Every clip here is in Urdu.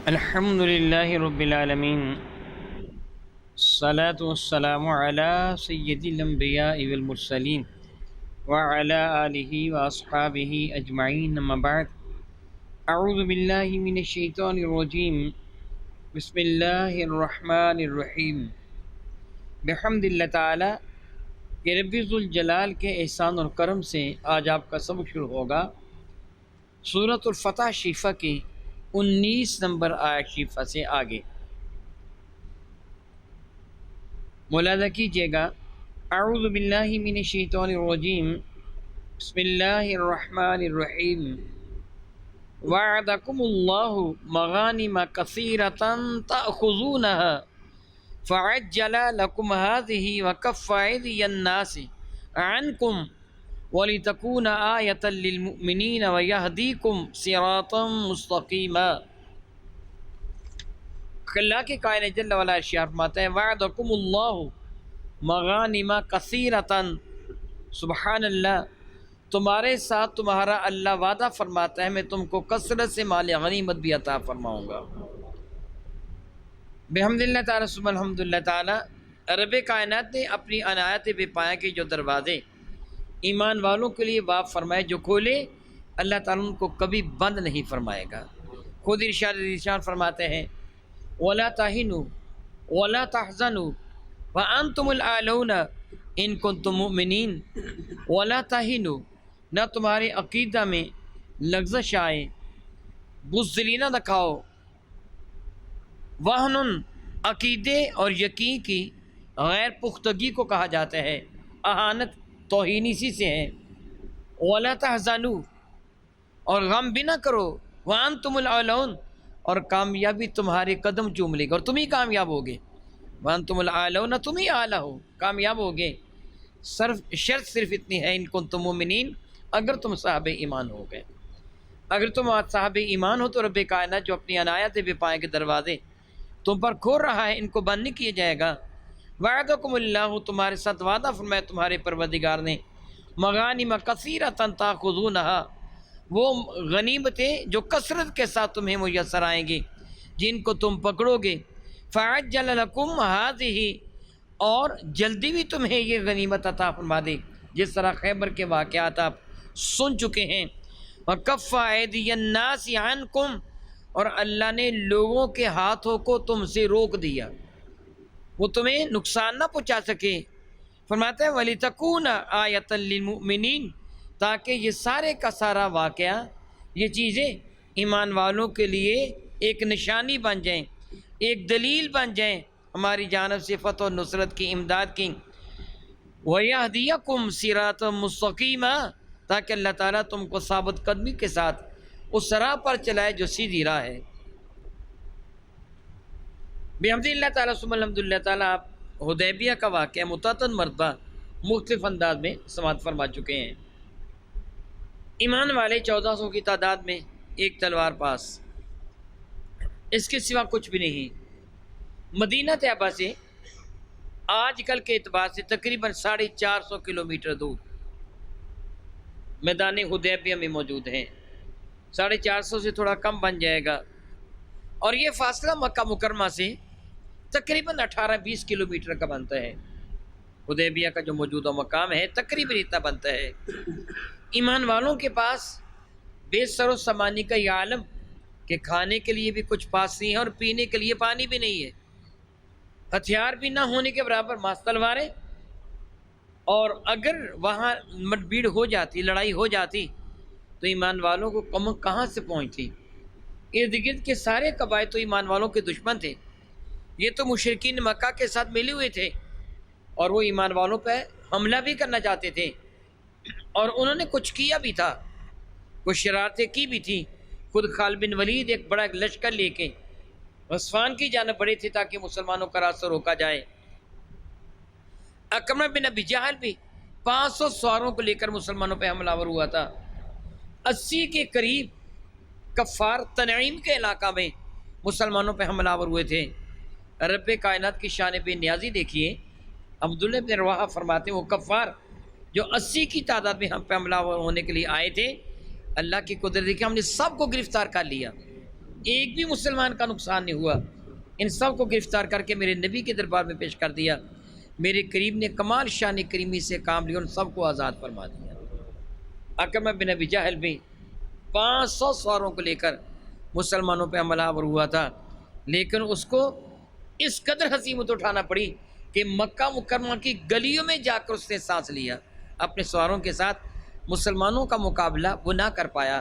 الحمد للہ رب العالمین، الصلاة والسلام علی سید الانبیاء والمرسلین وعلی آلہ واصحابہ اجمعین، اما بعد۔ اعوذ باللہ من الشیطان الرجیم، بسم اللہ الرحمن الرحیم۔ بحمد اللہ تعالی کہ رب ذوالجلال کے احسان اور کرم سے آج آپ کا سبق شروع ہوگا سورۃ الفتح شریفہ کی 19 نمبر آیت شریفہ سے آگے۔ ملاحظہ کیجیے گا، اعوذ باللہ من الشیطان الرجیم، بسم اللہ الرحمن الرحیم۔ وعدکم اللہ مغانم کثیرۃ تأخذونها فعجل لکم هذه وکف ایدی الناس عنکم وَلِتَكُونَ آیَةً لِّلْمُؤْمِنِينَ وَيَهْدِيكُمْ صِرَاطًا مُّسْتَقِيمًا۔ اللہ کے قائل جل وعلا ارشاد فرماتا ہے، وعدکم اللہ مغانم کثیرۃ، سبحان اللہ، تمہارے ساتھ تمہارا اللہ وعدہ فرماتا ہے میں تم کو کثرت سے مال غنیمت بھی عطا فرماؤں گا۔ بحمد اللہ تعالیٰ ثم الحمد للہ تعالیٰ، رب کائنات نے اپنی عنایت بے پایہ کے جو دروازے ایمان والوں کے لیے باب فرمائے، جو کھولے اللہ تعالیٰ ان کو کبھی بند نہیں فرمائے گا۔ خود ارشاد فرماتے ہیں، وَلَا تَهِنُوا وَلَا تَحْزَنُوا وَأَنْتُمُ الْأَعْلَوْنَ إِن كُنتُم مُؤْمِنِينَ۔ وَلَا تَهِنُوا، نہ تمہارے عقیدہ میں لغزش آئے، بزدلی نہ دکھاؤ۔ وہن، عقیدے اور یقین کی غیر پختگی کو کہا جاتا ہے، اہانت توہین اسی سے ہے۔ وَلَا تَحْزَنُوا، اور غم بھی نہ کرو، وَأَنْتُمُ الْأَعْلَوْنَ، اور کامیابی تمہارے قدم چوم لے گا اور تم ہی کامیاب ہوگے۔ وَأَنْتُمُ الْأَعْلَوْنَ، تم ہی اعلیٰ ہو، کامیاب ہوگے۔ شرط صرف اتنی ہے، ان کنتم مؤمنین، اگر تم صاحب ایمان ہو گئے۔ اگر تم صاحب ایمان ہو تو رب کائنات جو اپنی عنایت بے پایہ کے دروازے تم پر کھول رہا ہے، ان کو بند نہیں کیا جائے گا۔ وعدکم اللہ، تمہارے ساتھ وعدہ فرمایا تمہارے پروردگار نے، مغانم کثیرۃ تاخذونہا، وہ غنیمتیں جو کثرت کے ساتھ تمہیں میسر آئیں گی، جن کو تم پکڑو گے۔ فعجل لکم ہذہ، اور جلدی بھی تمہیں یہ غنیمت عطا فرما دے، جس طرح خیبر کے واقعات آپ سن چکے ہیں۔ وکف ایدی الناس عنکم، اور اللہ نے لوگوں کے ہاتھوں کو تم سے روک دیا، وہ تمہیں نقصان نہ پہنچا سکے۔ فرماتا ہے وَلِتَكُونَ آیَةً لِّلْمُؤْمِنِينَ، تاکہ یہ سارے کا سارا واقعہ، یہ چیزیں ایمان والوں کے لیے ایک نشانی بن جائیں، ایک دلیل بن جائیں ہماری جانب سے فتح و نصرت کی، امداد کی۔ وَيَهْدِيَكُمْ صِرَاطًا مُّسْتَقِيمًا، تاکہ اللہ تعالیٰ تم کو ثابت قدمی کے ساتھ اس راہ پر چلائے جو سیدھی راہ ہے۔ بحمد اللہ تعالیٰ ثم الحمد للہ تعالیٰ، آپ حدیبیہ کا واقعہ متعدد مرتبہ مختلف انداز میں سماعت فرما چکے ہیں۔ ایمان والے 1400 کی تعداد میں، ایک تلوار پاس، اس کے سوا کچھ بھی نہیں۔ مدینہ طیبہ سے آج کل کے اعتبار سے تقریباً 450 کلومیٹر دور میدان حدیبیہ میں موجود ہیں۔ 450 سے تھوڑا کم بن جائے گا، اور یہ فاصلہ مکہ مکرمہ سے تقریباً 18-20 کلومیٹر کا بنتا ہے۔ حدیبیہ کا جو موجودہ مقام ہے تقریباً اتنا بنتا ہے۔ ایمان والوں کے پاس بے سر و سامانی کا یہ عالم کہ کھانے کے لیے بھی کچھ پاس نہیں ہے اور پینے کے لیے پانی بھی نہیں ہے، ہتھیار بھی نہ ہونے کے برابر ماس تلواریں، اور اگر وہاں مٹ بھیڑ ہو جاتی، لڑائی ہو جاتی، تو ایمان والوں کو کم کہاں سے پہنچتی۔ ارد گرد کے سارے قبائل تو ایمان والوں کے دشمن تھے، یہ تو مشرکین مکہ کے ساتھ ملے ہوئے تھے، اور وہ ایمان والوں پہ حملہ بھی کرنا چاہتے تھے، اور انہوں نے کچھ کیا بھی تھا، کچھ شرارتیں کی بھی تھی۔ خود خالد بن ولید ایک بڑا لشکر لے کے غسفان کی جانب بڑھے تھے تاکہ مسلمانوں کا راستہ روکا جائے۔ اکرمہ بن ابی جہل بھی 500 سواروں کو لے کر مسلمانوں پہ حملہ آور ہوا تھا۔ 80 کے قریب کفار تنعیم کے علاقہ میں مسلمانوں پہ حملہ آور ہوئے تھے۔ رب کائنات کی شان بے نیازی دیکھیے، عبداللہ بن رواحہ فرماتے ہیں وہ کفار جو 80 کی تعداد میں ہم پہ حملہ ہونے کے لیے آئے تھے، اللہ کی قدرت دیکھیں، ہم نے سب کو گرفتار کر لیا، ایک بھی مسلمان کا نقصان نہیں ہوا۔ ان سب کو گرفتار کر کے میرے نبی کے دربار میں پیش کر دیا۔ میرے کریم نے کمال شان کریمی سے کام لیا، ان سب کو آزاد فرما دیا۔ اکرمہ بن ابی جہل بھی 500 سواروں کو لے کر مسلمانوں پہ حملہ آور ہوا تھا، لیکن اس کو اس قدر ہزیمت اٹھانا پڑی کہ مکہ مکرمہ کی گلیوں میں جا کر اس نے سانس لیا۔ اپنے سواروں کے ساتھ مسلمانوں کا مقابلہ وہ نہ کر پایا۔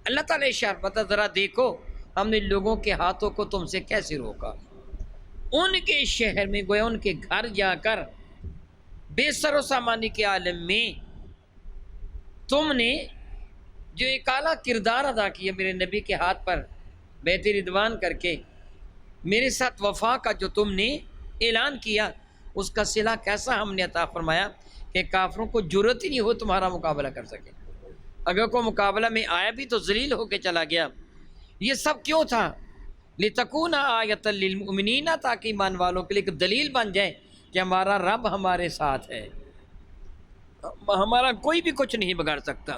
اللہ تعالیٰ ارشاد فرماتا ذرا دیکھو ہم نے لوگوں کے ہاتھوں کو تم سے کیسے روکا۔ ان کے شہر میں گویا ان کے گھر جا کر بے سر و سامانی کے عالم میں تم نے جو ایک اعلیٰ کردار ادا کیا، میرے نبی کے ہاتھ پر بیعت رضوان کر کے میرے ساتھ وفا کا جو تم نے اعلان کیا، اس کا صلہ کیسا ہم نے عطا فرمایا کہ کافروں کو جرأت ہی نہیں ہو تمہارا مقابلہ کر سکے۔ اگر کوئی مقابلہ میں آیا بھی تو ذلیل ہو کے چلا گیا۔ یہ سب کیوں تھا؟ لِتَكُونَ آیَةً لِلْمُؤْمِنِينَ، تاکہ ایمان والوں کے لیے ایک دلیل بن جائے کہ ہمارا رب ہمارے ساتھ ہے، ہمارا کوئی بھی کچھ نہیں بگاڑ سکتا،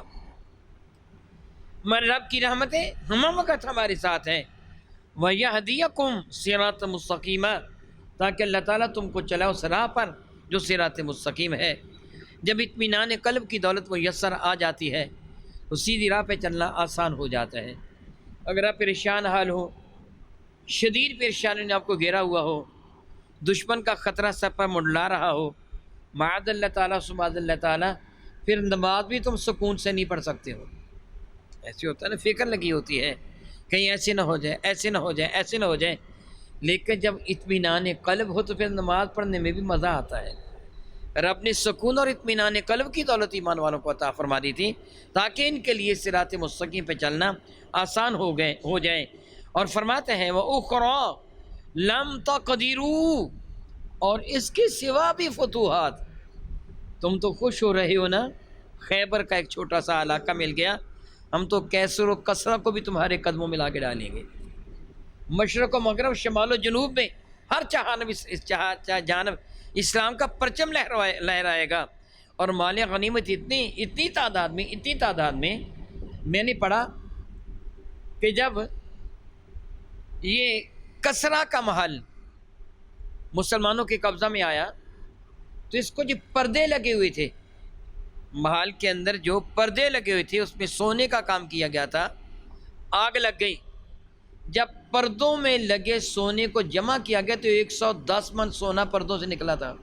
ہمارے رب کی رحمتیں ہم وقت ہمارے ساتھ ہیں۔ وَيَهْدِيَكُمْ صِرَاطً مُسْتَقِيمًا، تاکہ اللہ تعالیٰ تم کو چلاؤ اس راہ پر جو صراط مستقیم ہے۔ جب اطمینان قلب کی دولت میسر آ جاتی ہے تو سیدھی راہ پہ چلنا آسان ہو جاتا ہے۔ اگر آپ پریشان حال ہو، شدید پریشانی نے آپ کو گھیرا ہوا ہو، دشمن کا خطرہ سر پر منڈلا رہا ہو، معاذ اللہ تعالیٰ سبحان اللہ تعالیٰ، پھر نماز بھی تم سکون سے نہیں پڑھ سکتے ہو۔ ایسے ہوتا ہے نا، فکر لگی ہوتی ہے کہیں ایسے نہ ہو جائے، ایسے نہ ہو جائے، ایسے نہ ہو جائے، لیکن جب اطمینان قلب ہو تو پھر نماز پڑھنے میں بھی مزہ آتا ہے۔ رب نے سکون اور اطمینان قلب کی دولت ایمان والوں کو عطا فرما دی تھی تاکہ ان کے لیے صراط مستقیم پہ چلنا آسان ہو جائے۔ اور فرماتے ہیں وَأُخْرَى لَمْ تَقْدِرُوا، اور اس کے سوا بھی فتوحات۔ تم تو خوش ہو رہے ہو نا، خیبر کا ایک چھوٹا سا علاقہ مل گیا، ہم تو کیسر و کسرہ کو بھی تمہارے قدموں میں لا کے ڈالیں گے۔ مشرق و مغرب، شمال و جنوب میں ہر جانب اسلام کا پرچم لہرائے گا۔ اور مال غنیمت اتنی تعداد میں میں نے پڑھا کہ جب یہ کسرہ کا محل مسلمانوں کے قبضہ میں آیا تو اس کو جو پردے لگے ہوئے تھے، محل کے اندر جو پردے لگے ہوئے تھے اس میں سونے کا کام کیا گیا تھا، آگ لگ گئی۔ جب پردوں میں لگے سونے کو جمع کیا گیا تو 110 من سونا پردوں سے نکلا تھا۔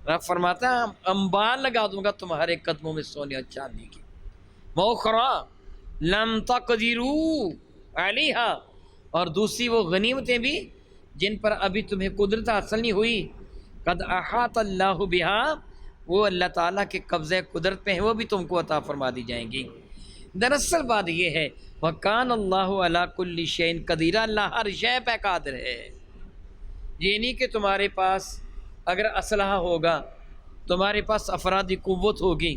رب فرماتا ہے انبار لگا دوں گا تمہارے قدموں میں سونے اور چاندی کی۔ وَأُخْرَى لَمْ تَقْدِرُوا عَلَيْهَا، اور دوسری وہ غنیمتیں بھی جن پر ابھی تمہیں قدرت حاصل نہیں ہوئی، قَدْ أَحَاطَ اللَّهُ بِهَا، وہ اللہ تعالیٰ کے قبضۂ قدرت پہ ہیں، وہ بھی تم کو عطا فرما دی جائیں گی۔ دراصل بات یہ ہے وَكَانَ اللَّهُ عَلَىٰ كُلِّ شَيْءٍ قَدِيرًا، اللہ ہر شے پہ قادر ہے۔ یہ نہیں کہ تمہارے پاس اگر اسلحہ ہوگا، تمہارے پاس افرادی قوت ہوگی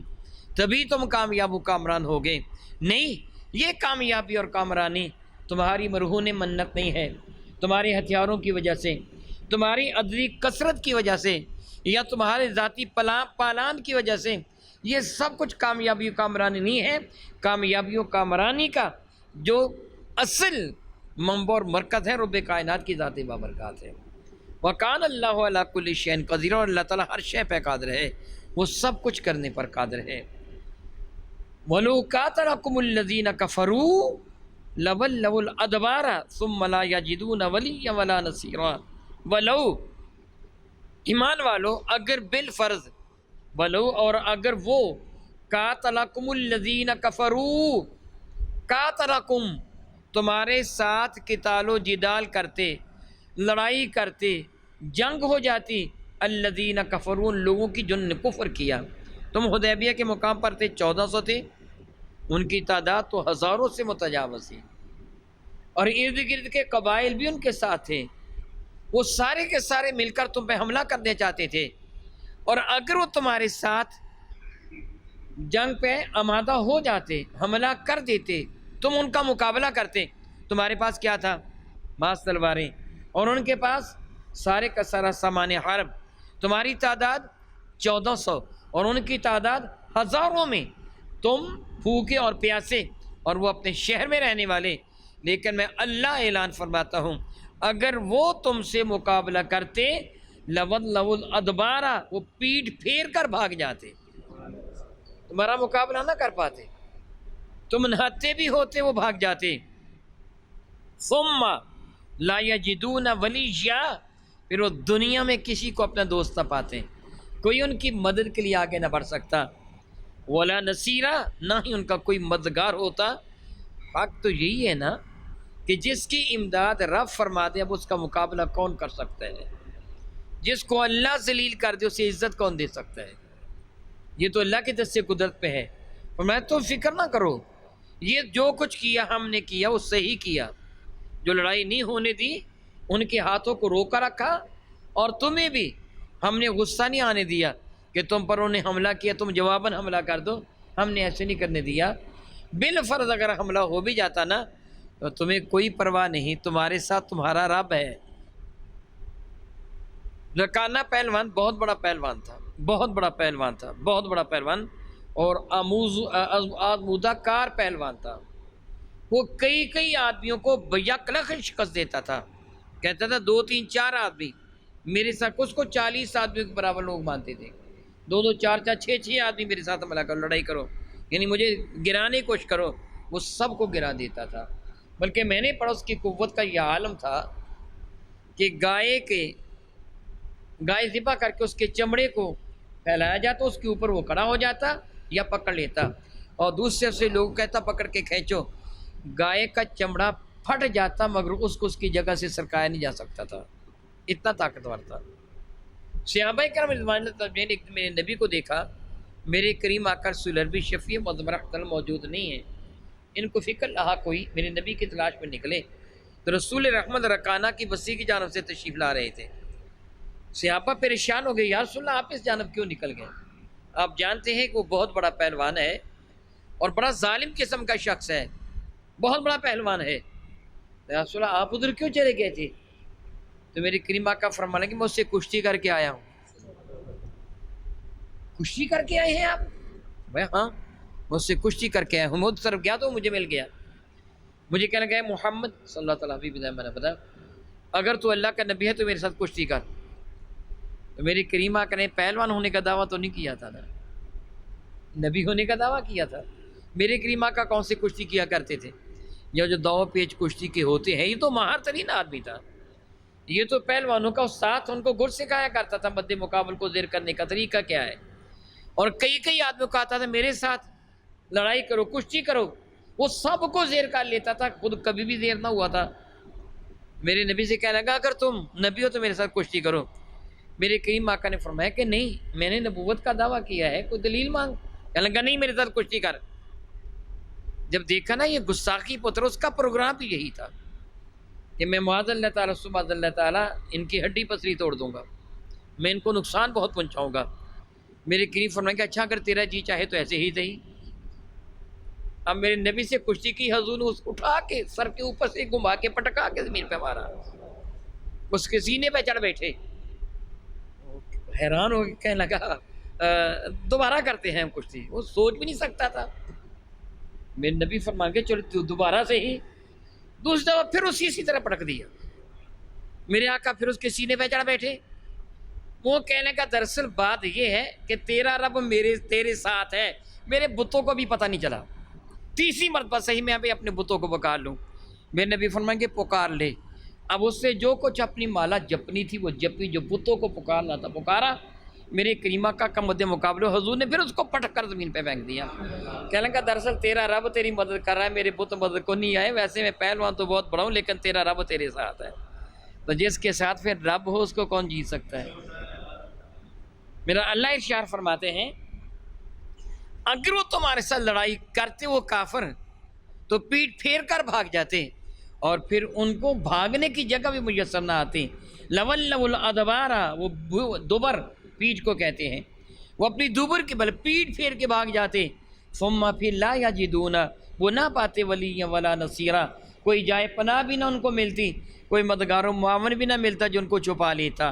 تبھی تم کامیاب و کامران ہوگے، نہیں، یہ کامیابی اور کامرانی تمہاری مرہون منت نہیں ہے، تمہارے ہتھیاروں کی وجہ سے، تمہاری عددی کثرت کی وجہ سے، یا تمہارے ذاتی پالان کی وجہ سے، یہ سب کچھ کامیابی و کامرانی نہیں ہے۔ کامیابی و کامرانی کا جو اصل منبع اور مرکز ہے رب کائنات کی ذات بابرکات ہے۔ وَكَانَ اللَّهُ عَلَىٰ كُلِّ شَيْءٍ قَدِيرًا، اور اللہ تعالیٰ ہر شے پہ قادر ہے، وہ سب کچھ کرنے پر قادر ہے۔ وَلَوْ قَاتَلَكُمُ الَّذِينَ كَفَرُوا لَوَلَّوُا الْأَدْبَارَ ثُمَّ لَا يَجِدُونَ وَلِيًّا وَلَا نَصِيرًا۔ وَلَوْ، ایمان والو، اگر بالفرض، ولو، اور اگر وہ، قَاتَلَكُمُ الَّذِينَ كَفَرُوا، قَاتَلَكُمْ، تمہارے ساتھ قتال و جدال کرتے، لڑائی کرتے، جنگ ہو جاتی، الذین کفروا، ان لوگوں کی جنہوں نے کفر کیا۔ تم حدیبیہ کے مقام پر تھے، 1400 تھے، ان کی تعداد تو ہزاروں سے متجاوز تھی، اور ارد گرد کے قبائل بھی ان کے ساتھ تھے، وہ سارے کے سارے مل کر تم پہ حملہ کرنے چاہتے تھے، اور اگر وہ تمہارے ساتھ جنگ پہ آمادہ ہو جاتے، حملہ کر دیتے، تم ان کا مقابلہ کرتے، تمہارے پاس کیا تھا؟ بعض تلواریں، اور ان کے پاس سارے کا سارا سامان حرب، تمہاری تعداد 1400 اور ان کی تعداد ہزاروں میں، تم بھوکے اور پیاسے اور وہ اپنے شہر میں رہنے والے، لیکن میں اللہ اعلان فرماتا ہوں اگر وہ تم سے مقابلہ کرتے لَوَلَّوُا الْأَدْبَارَ، وہ پیٹھ پھیر کر بھاگ جاتے، تمہارا مقابلہ نہ کر پاتے، تم نہتے بھی ہوتے وہ بھاگ جاتے۔ ثم لا یجدون ولییا، پھر وہ دنیا میں کسی کو اپنا دوست نہ پاتے، کوئی ان کی مدد کے لیے آگے نہ بڑھ سکتا، ولا نصیرہ، نہ ہی ان کا کوئی مددگار ہوتا۔ حق تو یہی ہے نا کہ جس کی امداد رب فرما دے، اب اس کا مقابلہ کون کر سکتا ہے؟ جس کو اللہ ذلیل کر دے اسے عزت کون دے سکتا ہے؟ یہ تو اللہ کی دست قدرت پہ ہے۔ فرمایا تو فکر نہ کرو، یہ جو کچھ کیا ہم نے کیا وہ صحیح کیا، جو لڑائی نہیں ہونے دی ان کے ہاتھوں کو روکا رکھا، اور تمہیں بھی ہم نے غصہ نہیں آنے دیا کہ تم پر انہیں حملہ کیا تم جواباً حملہ کر دو، ہم نے ایسے نہیں کرنے دیا۔ بالفرض اگر حملہ ہو بھی جاتا نا تو تمہیں کوئی پرواہ نہیں، تمہارے ساتھ تمہارا رب ہے۔ رکانہ پہلوان بہت بڑا پہلوان تھا، بہت بڑا پہلوان تھا، بہت بڑا پہلوان، اور آزمودہ کار پہلوان تھا۔ وہ کئی آدمیوں کو بیک شکست دیتا تھا، کہتا تھا 2 3 4 آدمی میرے ساتھ، اس کو 40 آدمیوں کے برابر لوگ مانتے تھے، 2 2 4 4 6 6 آدمی میرے ساتھ حملہ کرو، لڑائی کرو، یعنی مجھے گرانے کی کوشش کرو، وہ سب کو گرا دیتا تھا۔ بلکہ میں نے پڑھا اس کی قوت کا یہ عالم تھا کہ گائے ذبح کر کے اس کے چمڑے کو پھیلایا جاتا، اس کے اوپر وہ کھڑا ہو جاتا یا پکڑ لیتا، اور دوسرے سے لوگ کہتا پکڑ کے کھینچو، گائے کا چمڑا پھٹ جاتا مگر اس کو اس کی جگہ سے سرکایا نہیں جا سکتا تھا، اتنا طاقتور تھا۔ صحابہ کرام رضوان اللہ تعالیٰ نے میرے نبی کو دیکھا، میرے کریم آقا رسول عربی شفیع معظم رحمۃ اللہ موجود نہیں ہیں، ان کو فکر رہا کوئی میرے نبی کی تلاش میں نکلے، تو رسول رحمت رکانہ کی بستی کی جانب سے تشریف لا رہے تھے۔ صحابہ پریشان ہو گئے، یا رسول اللہ آپ اس جانب کیوں نکل گئے؟ آپ جانتے ہیں کہ وہ بہت بڑا پہلوان ہے اور بڑا ظالم قسم کا شخص ہے، بہت بڑا پہلوان ہے، یا رسول اللہ آپ ادھر کیوں چلے گئے تھے؟ تو میرے کریم آقا فرمانے کہ میں اس سے کشتی کر کے آیا ہوں۔ کشتی کر کے آئے ہیں آپ؟ بھائی ہاں، میں اس سے کشتی کر کے آیا ہوں، میں اس طرف گیا تو مجھے مل گیا، مجھے کہنے لگا محمد صلی اللہ تعالیٰ علیہ وسلم، بتا اگر تو اللہ کا نبی ہے تو میرے ساتھ کشتی کر۔ تو میری کریم آقا نے پہلوان ہونے کا دعویٰ تو نہیں کیا تھا نا، نبی ہونے کا دعویٰ کیا تھا۔ میرے کریم آقا کون سے کشتی کیا کرتے تھے؟ یا جو دو پیچ کشتی کے ہوتے ہیں، یہ تو ماہر ترین آدمی تھا، یہ تو پہلوانوں کا استاد، ان کو گر سکھایا کرتا تھا مد مقابل کو زیر کرنے کا طریقہ کیا ہے، اور کئی آدمیوں کو آتا تھا میرے ساتھ لڑائی کرو، کشتی کرو، وہ سب کو زیر کر لیتا تھا، خود کبھی بھی زیر نہ ہوا تھا۔ میرے نبی سے کہنے لگا اگر تم نبی ہو تو میرے ساتھ کشتی کرو۔ میرے کریم آقا نے فرمایا کہ نہیں، میں نے نبوت کا دعویٰ کیا ہے، کوئی دلیل مانگ۔ کہنے لگا نہیں، میرے ساتھ کشتی کر۔ جب دیکھا نا یہ گستاخی پتر، اس کا پروگرام بھی یہی تھا کہ میں معاذ اللہ تعالیٰ سبحان اللہ تعالیٰ ان کی ہڈی پسلی توڑ دوں گا، میں ان کو نقصان بہت پہنچاؤں گا۔ میرے کریم فرمایا کہ اچھا اگر تیرا جی چاہے تو ایسے ہی صحیح۔ اب میرے نبی سے کشتی کی، حضور نے اس اٹھا کے سر کے اوپر سے گھما کے پٹکا کے زمین پہ مارا، اس کے سینے پہ چڑھ بیٹھے، حیران ہو کے کہنے لگا دوبارہ کرتے ہیں ہم کشتی۔ وہ سوچ بھی نہیں سکتا تھا۔ میرے نبی فرمان کے چلو دوبارہ سے ہی، دوسری دفعہ پھر اسی طرح پٹک دیا۔ میرے آقا پھر اس کے سینے پہ چڑھ بیٹھے۔ وہ کہنے کا دراصل بات یہ ہے کہ تیرا رب تیرے ساتھ ہے، میرے بتوں کو بھی پتہ نہیں چلا، تیسری مرتبہ صحیح میں ابھی اپنے بتوں کو پکار لوں۔ میرے نبی فرمائیں کہ پکار لے۔ اب اس سے جو کچھ اپنی مالا جپنی تھی وہ جپی، جو بتوں کو پکارنا تھا پکارا۔ میرے کریمہ کا مد مقابلہ حضور نے پھر اس کو پٹک کر زمین پہ پھینک دیا۔ کہنے کا دراصل تیرا رب تیری مدد کر رہا ہے، میرے بت مدد کو نہیں آئے، ویسے میں پہلوان تو بہت بڑا ہوں لیکن تیرا رب تیرے ساتھ ہے۔ تو جس کے ساتھ پھر رب ہو اس کو کون جیت سکتا ہے؟ میرا اللہ ارشاد فرماتے ہیں اگر وہ تمہارے ساتھ لڑائی کرتے وہ کافر تو پیٹ پھیر کر بھاگ جاتے، اور پھر ان کو بھاگنے کی جگہ بھی میسر نہ آتی۔ لَوَلَّوُا الْأَدْبَارَ، وہ دوبر پیٹھ کو کہتے ہیں، وہ اپنی دوبر کے بل پیٹھ پھیر کے بھاگ جاتے۔ ثُمَّ پھر لَا يَجِدُونَ، وہ نہ پاتے وَلِيًّا وَلَا نَصِيرًا، کوئی جائے پناہ بھی نہ ان کو ملتی، کوئی مددگار و معاون بھی نہ ملتا جو ان کو چھپا لیتا۔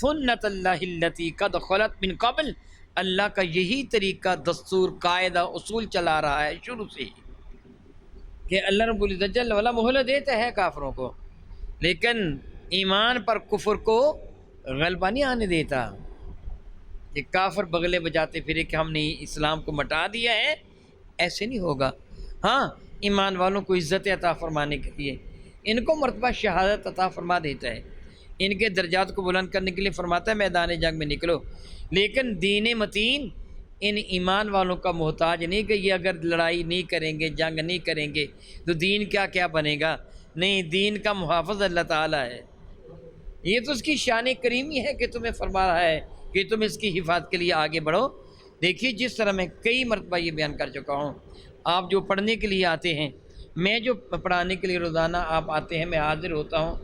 سنت اللہ التی قد خلت من قبل، اللہ کا یہی طریقہ، دستور، قاعدہ، اصول چلا رہا ہے شروع سے ہی کہ اللہ رب العزت جل وعلا مہلت دیتا ہے کافروں کو، لیکن ایمان پر کفر کو غلبہ نہیں آنے دیتا کہ کافر بغلے بجاتے پھرے کہ ہم نے اسلام کو مٹا دیا ہے، ایسے نہیں ہوگا۔ ہاں، ایمان والوں کو عزت عطا فرمانے کے لیے ان کو مرتبہ شہادت عطا فرما دیتا ہے، ان کے درجات کو بلند کرنے کے لیے فرماتا ہے میدان جنگ میں نکلو، لیکن دین متین ان ایمان والوں کا محتاج نہیں کہ یہ اگر لڑائی نہیں کریں گے، جنگ نہیں کریں گے تو دین کیا بنے گا۔ نہیں، دین کا محافظ اللہ تعالیٰ ہے، یہ تو اس کی شان کریمی ہے کہ تمہیں فرما رہا ہے کہ تم اس کی حفاظت کے لیے آگے بڑھو۔ دیکھیے، جس طرح میں کئی مرتبہ یہ بیان کر چکا ہوں، آپ جو پڑھنے کے لیے آتے ہیں، میں جو پڑھانے کے لیے روزانہ آپ آتے ہیں، میں حاضر ہوتا ہوں،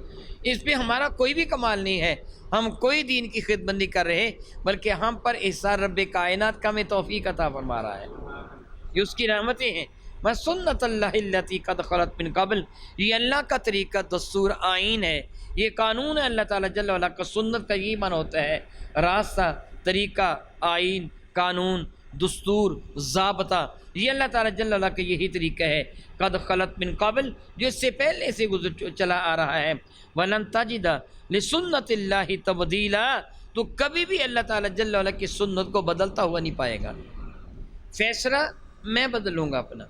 اس پہ ہمارا کوئی بھی کمال نہیں ہے، ہم کوئی دین کی خدمت نہیں کر رہے، بلکہ ہم پر احسان رب کائنات کا ہمیں توفیق عطا فرما رہا ہے، یہ اس کی رحمتیں ہیں۔ میں سنت اللہ التی قد خلت من قبل، یہ اللہ کا طریقہ، دستور، آئین ہے، یہ قانون ہے اللہ تعالیٰ جل وعلا کا۔ سنت کا یہ معنی ہوتا ہے راستہ، طریقہ، آئین، قانون، دستور، ضابطہ، یہ اللہ تعالیٰ جل وعلا کا یہی طریقہ ہے۔ قد خلت من قبل، جو اس سے پہلے سے گزر چلا آ رہا ہے۔ ولن تجد لسنت اللہ تبدیلا، تو کبھی بھی اللہ تعالیٰ جل وعلا کی سنت کو بدلتا ہوا نہیں پائے گا۔ فیصلہ میں بدلوں گا اپنا،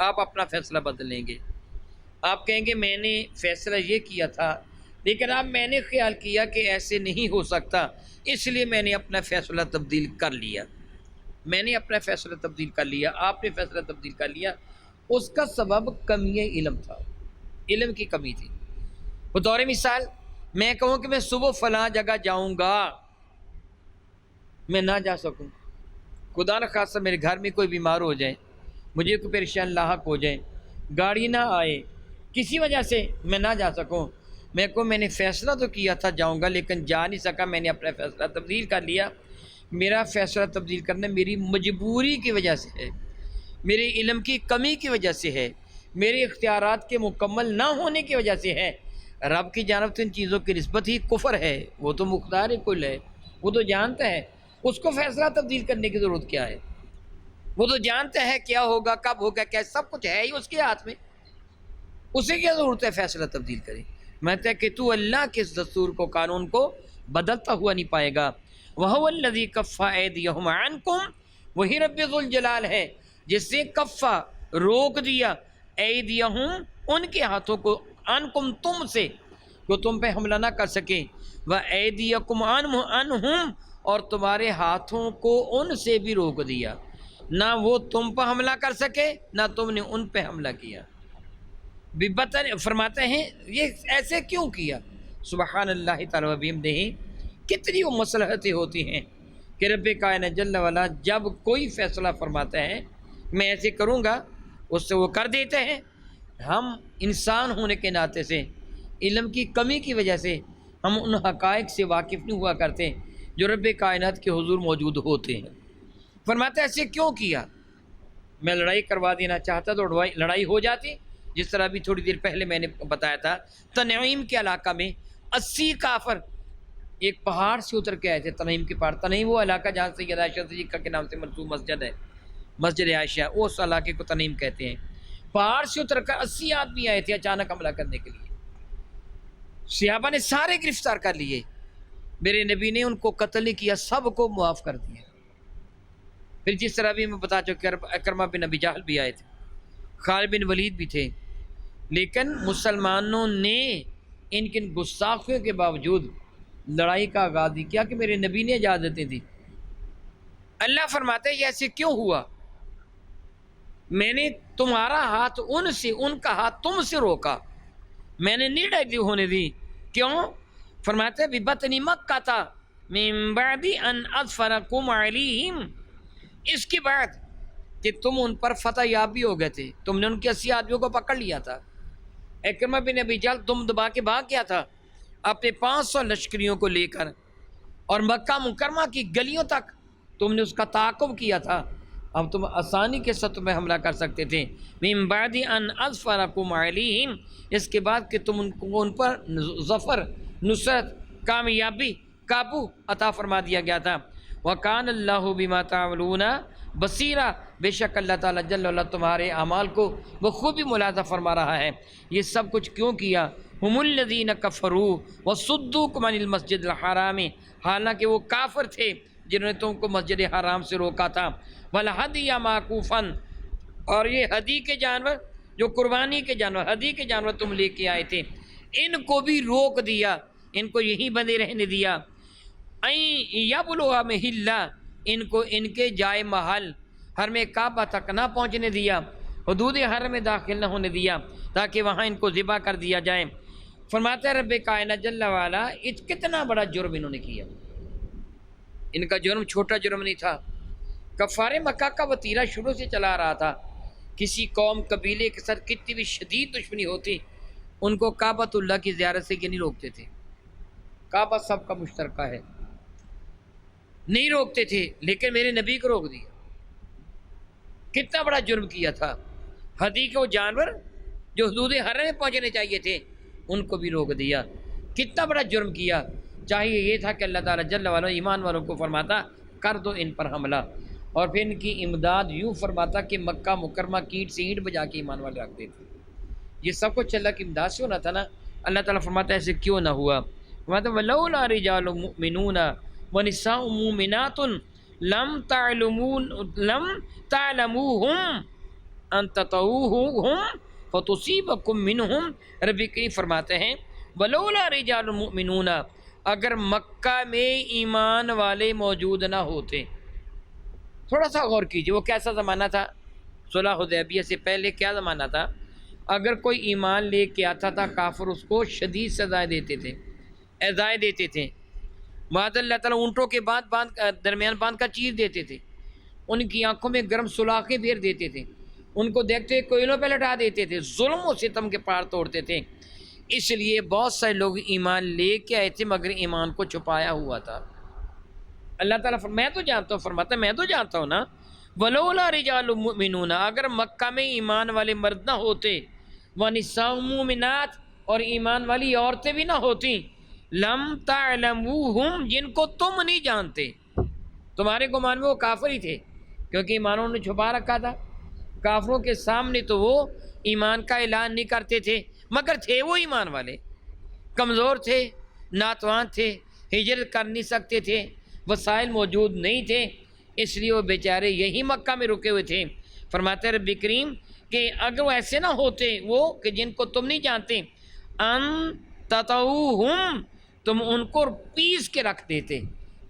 آپ اپنا فیصلہ بدلیں گے۔ آپ کہیں گے میں نے فیصلہ یہ کیا تھا، لیکن اب میں نے خیال کیا کہ ایسے نہیں ہو سکتا، اس لیے میں نے اپنا فیصلہ تبدیل کر لیا۔ میں نے اپنا فیصلہ تبدیل کر لیا، آپ نے فیصلہ تبدیل کر لیا، اس کا سبب کمی علم تھا، علم کی کمی تھی۔ بطور مثال میں کہوں کہ میں صبح فلاں جگہ جاؤں گا، میں نہ جا سکوں، خدا نخواستہ میرے گھر میں کوئی بیمار ہو جائے، مجھے کوئی پریشان لاحق ہو جائے، گاڑی نہ آئے، کسی وجہ سے میں نہ جا سکوں، میں نے فیصلہ تو کیا تھا جاؤں گا، لیکن جا نہیں سکا، میں نے اپنا فیصلہ تبدیل کر لیا۔ میرا فیصلہ تبدیل کرنا میری مجبوری کی وجہ سے ہے، میرے علم کی کمی کی وجہ سے ہے، میرے اختیارات کے مکمل نہ ہونے کی وجہ سے ہے۔ رب کی جانب سے ان چیزوں کی نسبت ہی کفر ہے، وہ تو مختار کل ہے، وہ تو جانتا ہے، اس کو فیصلہ تبدیل کرنے کی ضرورت کیا ہے؟ وہ تو جانتا ہے کیا ہوگا، کب ہوگا، کیا، سب کچھ ہے ہی اس کے ہاتھ میں، اسے کیا ضرورت ہے فیصلہ تبدیل کرے؟ میں کہتا ہے کہ تو اللہ کے اس دستور کو، قانون کو بدلتا ہوا نہیں پائے گا۔ وَهُوَ الَّذِي كَفَّ أَيْدِيَهُمْ عَنْكُمْ، وہی رب ذوالجلال ہے جس سے کفا روک دیا، ایدیہم ان کے ہاتھوں کو، عنکم تم سے، جو تم پہ حملہ نہ کر سکیں، وَأَيْدِيَكُمْ عَنْهُمْ اور تمہارے ہاتھوں کو ان سے بھی روک دیا، نہ وہ تم پہ حملہ کر سکے نہ تم نے ان پہ حملہ کیا۔ ببطن فرماتے ہیں یہ ایسے کیوں کیا؟ سبحان اللہ تعالی و بحمدہ، کتنی وہ مصلحتیں ہوتی ہیں کہ رب کائنات جل وعلا جب کوئی فیصلہ فرماتا ہے میں ایسے کروں گا، اس سے وہ کر دیتے ہیں۔ ہم انسان ہونے کے ناطے سے، علم کی کمی کی وجہ سے ہم ان حقائق سے واقف نہیں ہوا کرتے جو رب کائنات کے حضور موجود ہوتے ہیں۔ فرماتے ہیں ایسے کیوں کیا؟ میں لڑائی کروا دینا چاہتا تو لڑائی ہو جاتی، جس طرح بھی تھوڑی دیر پہلے میں نے بتایا تھا، تنعیم کے علاقہ میں 80 کافر ایک پہاڑ سے اتر کے آئے تھے، تنعیم کے پہاڑ۔ تنعیم وہ علاقہ جہاں سید عائشہ صدیقہ کے نام سے منسوب مسجد ہے، مسجد عائشہ، اس علاقے کو تنعیم کہتے ہیں۔ پہاڑ سے اتر کر 80 آدمی آئے تھے اچانک حملہ کرنے کے لیے، صحابہ نے سارے گرفتار کر لیے، میرے نبی نے ان کو قتل نہیں کیا، سب کو معاف کر دیا۔ پھر جس طرح بھی میں بتا چکا، اکرمہ بن ابی جہل بھی آئے تھے، خالد بن ولید بھی تھے، لیکن مسلمانوں نے ان کی گستاخیوں کے باوجود لڑائی کا آغاز نہیں کیا کہ میرے نبی نے اجازتیں دی۔ اللہ فرماتے ہیں یہ ایسے کیوں ہوا؟ میں نے تمہارا ہاتھ ان سے، ان کا ہاتھ تم سے روکا، میں نے نہیں ڈر ہونے دی۔ کیوں؟ فرماتے ہیں بِبَطْنِ مَكَّةَ مِن بَعْدِ أَنْ أَظْفَرَكُمْ عَلَيْهِمْ، اس کے بعد کہ تم ان پر فتح یاب بھی ہو گئے تھے، تم نے ان کی 80 آدمیوں کو پکڑ لیا تھا۔ اکرمہ بن ابی جہل تم دبا کے بھاگ گیا تھا اپنے 500 لشکریوں کو لے کر، اور مکہ مکرمہ کی گلیوں تک تم نے اس کا تعاقب کیا تھا، اب تم آسانی کے ساتھ میں حملہ کر سکتے تھے۔ من بعد ان اظفرکم علیہم، اس کے بعد کہ تم ان پر ظفر، نصرت، کامیابی، قابو عطا فرما دیا گیا تھا۔ وَكَانَ اللَّهُ بِمَا تَعْمَلُونَ بصیرہ، بے شک اللہ تعالیٰ جل وعلا تمہارے اعمال کو بخوبی ملاحظہ فرما رہا ہے۔ یہ سب کچھ کیوں کیا؟ ہم الذین کفروا وصدوکم عن المسجد الحرام، حالانکہ وہ کافر تھے جنہوں نے تم کو مسجد حرام سے روکا تھا، والہدی معکوفا، اور یہ ہدی کے جانور جو قربانی کے جانور، ہدی کے جانور تم لے کے آئے تھے، ان کو بھی روک دیا، ان کو یہیں بندے رہنے دیا، یبلغ محلہ، ان کو ان کے جائے محل حرم کعبہ تک نہ پہنچنے دیا، حدود حرم میں داخل نہ ہونے دیا تاکہ وہاں ان کو ذبح کر دیا جائے۔ فرماتا ہے رب کائنات جل وعلا کتنا بڑا جرم انہوں نے کیا۔ ان کا جرم چھوٹا جرم نہیں تھا، کفار مکہ کا وتیرہ شروع سے چلا رہا تھا۔ کسی قوم قبیلے کے ساتھ کتنی بھی شدید دشمنی ہوتی، ان کو کعبۃ اللہ کی زیارت سے نہیں روکتے تھے۔ کعبہ سب کا مشترکہ ہے، نہیں روکتے تھے، لیکن میرے نبی کو روک دیا۔ کتنا بڑا جرم کیا تھا۔ ہدی کے وہ جانور جو حدود حرم میں پہنچنے چاہیے تھے ان کو بھی روک دیا۔ کتنا بڑا جرم کیا۔ چاہیے یہ تھا کہ اللہ تعالیٰ جل وعلا ایمان والوں کو فرماتا کر دو ان پر حملہ، اور پھر ان کی امداد یوں فرماتا کہ مکہ مکرمہ کیٹ سے اینٹ بجا کے ایمان والے رکھ دیتے۔ یہ سب کچھ اللہ کی امداد سے ہونا تھا نا۔ اللہ تعالیٰ فرماتا ایسے کیوں نہ ہوا؟ فرماتا وَلَوْلَا رِجَالٌ مُؤْمِنُونَ وَنِسَاءٌ مُؤْمِنَاتٌ لَمْ تَعْلَمُوهُمْ أَن تَطَؤُوهُمْ فَتُصِيبَكُم مِّنْهُمْ۔ رب کریم فرماتے ہیں وَلَوْلَا رِجَالٌ مُؤْمِنُونَ، اگر مکہ میں ایمان والے موجود نہ ہوتے۔ تھوڑا سا غور کیجئے، وہ کیسا زمانہ تھا؟ صلح حدیبیہ سے پہلے کیا زمانہ تھا؟ اگر کوئی ایمان لے کے آتا تھا کافر، اس کو شدید سزائیں دیتے تھے، ایذائیں دیتے تھے۔ بعد اللہ تعالیٰ اونٹوں کے درمیان باندھ کا چیر دیتے تھے، ان کی آنکھوں میں گرم سلاخیں پھیر دیتے تھے، ان کو دیکھتے کوئلوں پہ لٹا دیتے تھے، ظلم و ستم کے پار توڑتے تھے۔ اس لیے بہت سارے لوگ ایمان لے کے آئے تھے مگر ایمان کو چھپایا ہوا تھا۔ اللہ تعالیٰ میں تو جانتا ہوں، فرماتا ہے میں تو جانتا ہوں نا، وَلَوْلَا رِجَالٌ مُؤْمِنُونَ، اگر مکہ میں ایمان والے مرد نہ ہوتے، وَنِسَاءٌ مُؤْمِنَاتٌ، اور ایمان والی عورتیں بھی نہ ہوتیں، لَمْ تَعْلَمُوهُمْ، جن کو تم نہیں جانتے۔ تمہارے گمان میں وہ کافر ہی تھے کیونکہ ایمانوں نے چھپا رکھا تھا۔ کافروں کے سامنے تو وہ ایمان کا اعلان نہیں کرتے تھے، مگر تھے وہ ایمان والے، کمزور تھے، ناتوان تھے، ہجرت کر نہیں سکتے تھے، وسائل موجود نہیں تھے، اس لیے وہ بیچارے یہی مکہ میں رکے ہوئے تھے۔ فرماتے رب کریم کہ اگر وہ ایسے نہ ہوتے، وہ کہ جن کو تم نہیں جانتے، ان تطؤوہم، تم ان کو پیس کے رکھ دیتے،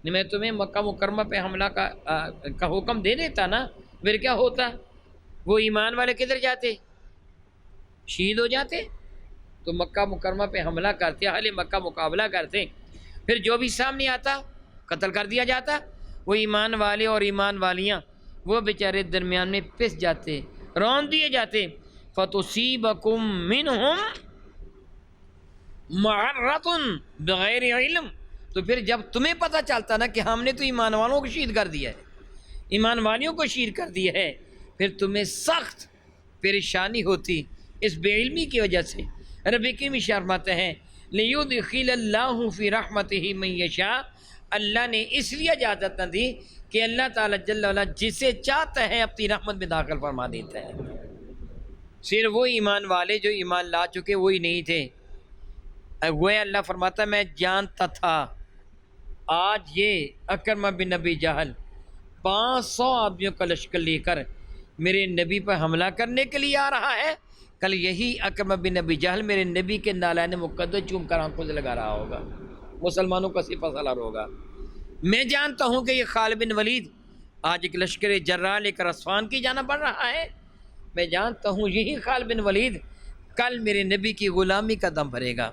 میں تمہیں مکہ مکرمہ پہ حملہ کا حکم دے دیتا نا، پھر کیا ہوتا؟ وہ ایمان والے کدھر جاتے؟ شہید ہو جاتے۔ تو مکہ مکرمہ پہ حملہ کرتے، اہل مکہ مقابلہ کرتے، پھر جو بھی سامنے آتا قتل کر دیا جاتا۔ وہ ایمان والے اور ایمان والیاں وہ بیچارے درمیان میں پس جاتے، رون دیے جاتے۔ فَتُصِيبَكُم مِّنْهُمْ مَعَرَّةٌ بغیر علم، تو پھر جب تمہیں پتہ چلتا نا کہ ہم نے تو ایمان والوں کو شہید کر دیا ہے، ایمان والیوں کو شہید کر دیا ہے، پھر تمہیں سخت پریشانی ہوتی اس بے علمی کی وجہ سے۔ رب کی فرماتے ہیں لِيُدْخِلَ اللَّهُ فِي رَحْمَتِهِ مَن يَشَاءُ، اللہ نے اس لیے اجازت نہ دی کہ اللہ تعالیٰ جل وعلا جسے چاہتا ہے اپنی رحمت میں داخل فرما دیتا ہے۔ صرف وہ ایمان والے جو ایمان لا چکے وہی نہیں تھے۔ وہ اللہ فرماتا ہے میں جانتا تھا آج یہ اکرمہ بن نبی جہل 500 آدمیوں کا لشکر لے کر میرے نبی پر حملہ کرنے کے لیے آ رہا ہے، کل یہی اکرمہ بن نبی جہل میرے نبی کے نالین مقدس چوم کر آنکھوں سے لگا رہا ہوگا، مسلمانوں کا صفہ سالار ہوگا۔ میں جانتا ہوں کہ یہ خالد بن ولید آج ایک لشکر جرار لے کر عصفان کی جانا پڑ رہا ہے، میں جانتا ہوں یہی خالد بن ولید کل میرے نبی کی غلامی کا دم بھرے گا۔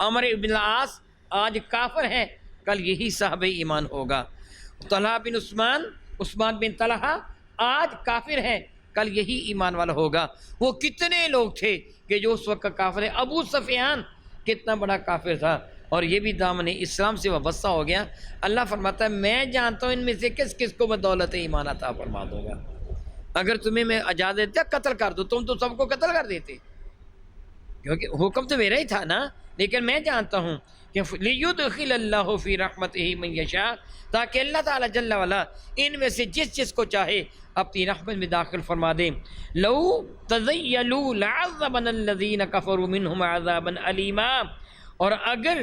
عمر بن العاص آج کافر ہے، کل یہی صاحب ایمان ہوگا۔ طلحہ بن عثمان بن طلحہ آج کافر ہے، کل یہی ایمان والا ہوگا۔ وہ کتنے لوگ تھے کہ جو اس وقت کافر ہے۔ ابو سفیان کتنا بڑا کافر تھا اور یہ بھی دامن اسلام سے وابستہ ہو گیا۔ اللہ فرماتا ہے میں جانتا ہوں ان میں سے کس کس کو میں دولت ایمان عطا فرما دوں گا۔ اگر تمہیں میں اجازت دیا قتل کر دو، تم تو سب کو قتل کر دیتے۔ کیونکہ حکم تو میرا ہی تھا نا، لیکن میں جانتا ہوں کہ لیدخل اللہ فی رحمتہ من یشاء، تاکہ اللہ تعالیٰ جل وعلا ان میں سے جس کو چاہے اپنی رحمت میں داخل فرما دے۔ لو تزیلوا لعذبنا الذین کفروا منہم عذابا علیما، اور اگر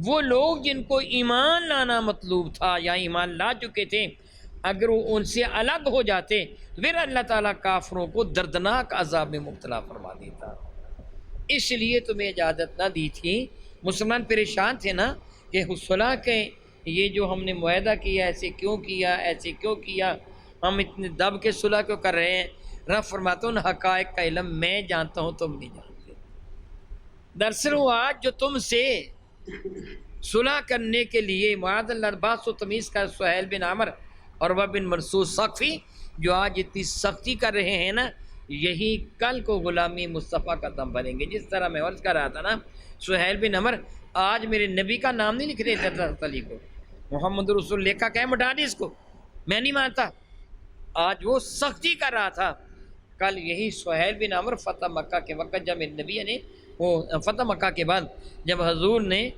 وہ لوگ جن کو ایمان لانا مطلوب تھا یا ایمان لا چکے تھے، اگر وہ ان سے الگ ہو جاتے پھر اللہ تعالیٰ کافروں کو دردناک عذاب میں مبتلا فرما دیتا۔ اس لیے تمہیں اجازت نہ دی تھی۔ مسلمان پریشان تھے نا کہ صلح کے یہ جو ہم نے معاہدہ کیا ایسے کیوں کیا، ایسے کیوں کیا، ہم اتنے دب کے صلح کیوں کر رہے ہیں؟ رب فرماتا ہوں حقائق کا علم میں جانتا ہوں، تم نہیں جانتے۔ دراصل وہ آج جو تم سے صلح کرنے کے لیے معاذ اللہ باس و تمیز کا سہیل بن عمر اور وہ بن منصور ثقفی جو آج اتنی سختی کر رہے ہیں نا، یہی کل کو غلامی مصطفیٰ کا دم بنیں گے۔ جس طرح میں عرض کر رہا تھا نا، سہیل بن عمر آج میرے نبی کا نام نہیں لکھ رہے تھے علی کو، محمد رسول لکھا کہ مٹا دی اس کو، میں نہیں مانتا۔ آج وہ سختی کر رہا تھا، کل یہی سہیل بن عمر فتح مکہ کے وقت جب میرے نبی نے وہ فتح مکہ کے بعد جب حضور نے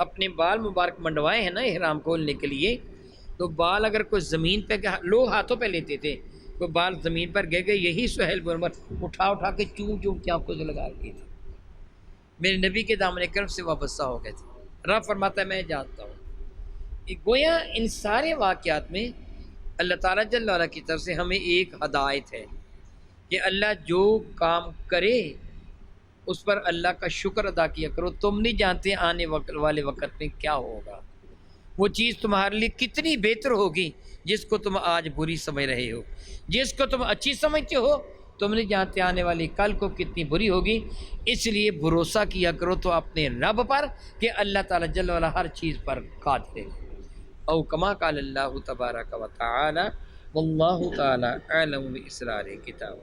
اپنے بال مبارک منڈوائے ہیں نا احرام کھولنے کے لیے، تو بال اگر کوئی زمین پہ لوگ ہاتھوں پہ لیتے تھے، کوئی بال زمین پر گر گئے، یہی سہیل بن عمر اٹھا کے چوم چوم کے آنکھوں سے لگا رکھی تھی، میرے نبی کے دامن کرم سے وابستہ ہو گئے تھے۔ رب فرماتا ہے میں جانتا ہوں۔ گویا ان سارے واقعات میں اللہ تعالیٰ جل وعلا کی طرف سے ہمیں ایک ہدایت ہے کہ اللہ جو کام کرے اس پر اللہ کا شکر ادا کیا کرو۔ تم نہیں جانتے آنے والے وقت میں کیا ہوگا، وہ چیز تمہارے لیے کتنی بہتر ہوگی جس کو تم آج بری سمجھ رہے ہو، جس کو تم اچھی سمجھتے ہو تم نہیں جانتے آنے والی کل کو کتنی بری ہوگی۔ اس لیے بھروسہ کیا کرو تو اپنے رب پر کہ اللہ تعالیٰ جل وعلا ہر چیز پر قادر ہے۔ او کما قال اللہ تبارک و تعالی واللہ تعالی اعلم باسرار کتاب۔